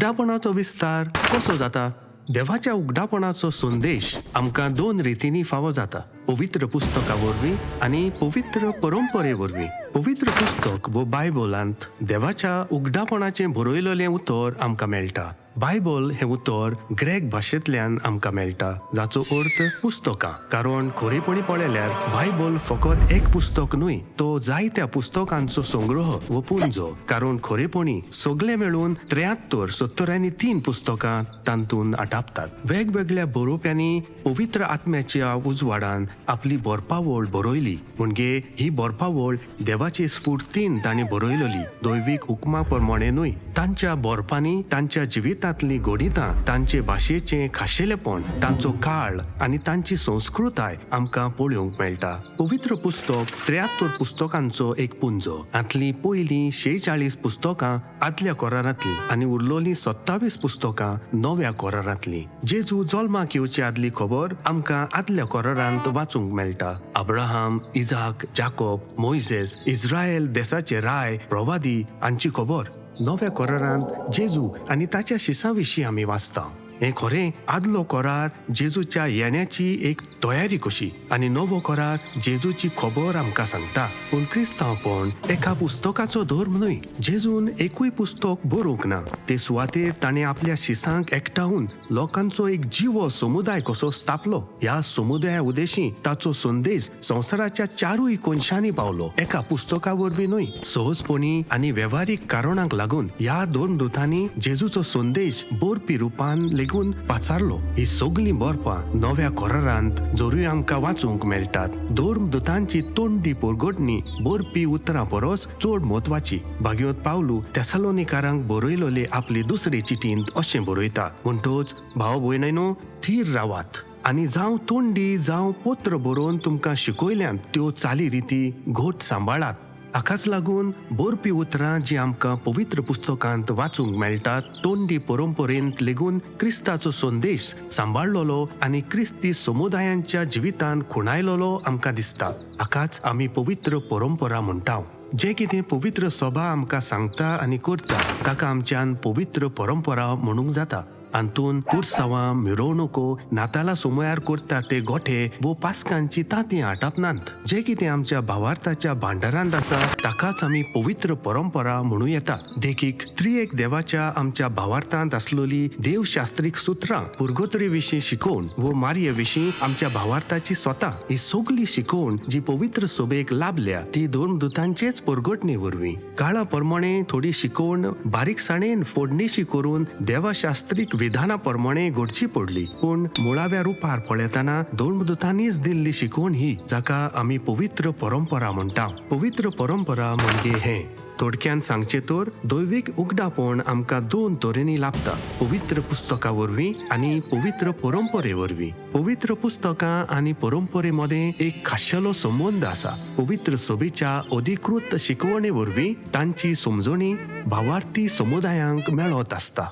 उगडापणाचो विस्तार कसो जाता? देवाच्या उगडापणाचो संदेश आमकां दोन रितींनी फावो जाता, पवित्र पुस्तका वरवीं आनी पवित्र परंपरे वरवीं. पवित्र पुस्तक वो बायबलांत देवाच्या उगडापणाचें बरयलेलें उतर आमकां मेळटा. बायबल हें उतर ग्रेक भाशेंतल्यान आमकां मेळटा, जाचो अर्थ पुस्तकां. कारण खरेपणी पळयल्यार बायबल फकत एक पुस्तक न्हय, तो जायत्या पुस्तकांचो संग्रह वो पुंजो. कारण खरेपणी सगळे मेळून 73 पुस्तकां तातूंत आटापतात. वेगवेगळ्या बरोवप्यांनी पवित्र आत्म्याच्या उजवाडान आपली बरपावळ बरयली. म्हणजे ही बरपावळ देवाचे स्फूर्तीन तांणी बरयलेली, दैवीक हुकमा प्रमाणे न्हय. तांच्या बरपांनी तांच्या जिवितांतली गोडितां, तांचे भाशेचें खाशेलेपण, तांचो काळ आनी तांची संस्कृताय आमकां पळोवंक मेळटा. पवित्र पुस्तक 73 पुस्तकांचो एक पुंजो. हातली पयलीं 46 पुस्तकां आदल्या करारांतली आनी उरलोलीं 27 पुस्तकां नव्या करारांतली. जेजू जल्माक येवचे आदली खबर आमकां आदल्या करारांत वाचूंक मेळटा. Abraham, Ijak, Jacob, Moises, Israel देशाचे राय, प्रवादी हांची खबर नव्या करारांत जेजू आनी ताच्या शिसां विशीं आमी वाचता. हें खरें आदलो करार जेजूच्या येण्याची एक तयारी कशी आनी नवो करार जेजूची खबर आमकां सांगता. पूण क्रिस्तांवपण एका पुस्तकाचो धर्म न्हय. जेजून एकूय पुस्तक बरोवंक ना. ते सुवातेर ताणें आपल्या शिसांक एकठांवन लोकांचो एक जिवो समुदाय कसो स्थापलो. ह्या समुदाया उदेशीं ताचो संदेश संवसाराच्या 4 कोनशांनी पावलो. एका पुस्तका वरवीं न्हय, सहजपणी आनी वेव्हारीक कारणांक लागून ह्या दोन दुतांनी जेजूचो संदेश बरपी रुपान पाचारलो. ही सगळीं बरपां नव्या करारांत जरूय आमकां वाचूंक मेळटात. धर्म दुतांची तोंडी परगटणी बरपी उतरां परस चड म्हत्वाची. भागवत पावलू तेसालोनिकारांक बरयलेले आपली दुसरे चिटींत अशें बरयता. म्हणटच भाव भयणींनो, थीर रावात आनी जावं तोंडी जावं पत्र बरोवन तुमकां शिकयल्यांत त्यो चाली घोट सांबाळात. हाकाच लागून बरपी उतरां जी आमकां पवित्र पुस्तकांत वाचूंक मेळटात, तोंडी परंपरेंत लेगून क्रिस्ताचो संदेश सांबाळलोलो आनी क्रिस्ती समुदायांच्या जिवितांत खुणायलोलो आमकां दिसता. हाकाच आमी पवित्र परंपरा म्हणटाव. जे कितें पवित्र सभा आमकां सांगता आनी करता ताका आमच्यान पवित्र परंपरा म्हणूंक जाता. हातून पुरसांवां, मिरवणुको, नाताला सुमयार करता ते गोठे वो पास्कांची तांतीं आटापनांत. जे कितें आमच्या भावार्थाच्या भांडारांत आसा ताकाच आमी पवित्र परंपरा म्हणूं येता. देखीक त्रिएक देवाच्या आमच्या भावार्थांत आसलेली देवशास्त्रीक सुत्रां, पुर्गोत्रे विशीं शिकोवन वो मारये विशीं आमच्या भावार्थाची स्वता, ही सगळी शिकोवन जी पवित्र सभेक लाभल्या ती धर्मदुतांचेच परगटणे वरवीं. काळा प्रमाणे थोडी शिकोवन बारीकसाणेन फोडणीशी करून देवशास्त्रीक विधाना प्रमाणे घडची पडली. पूण मुळाव्या रुपार पळयतना धर्मदुतांनीच दिल्ली शिकवण ही, जाका आमी पवित्र परंपरा म्हणटा. पवित्र परंपरा म्हणजे हें. थोडक्यान सांगचे तर दैवीक उगडापण आमकां 2 तरेनी लाभता, पवित्र पुस्तका वरवीं आनी पवित्र परंपरे वरवीं. पवित्र पुस्तकां आनी परंपरे मदें एक खाशेलो संबंध आसा. पवित्र सभेच्या अधिकृत शिकवणे वरवीं तांची समजणी भावार्थी समुदायांक मेळत आसता.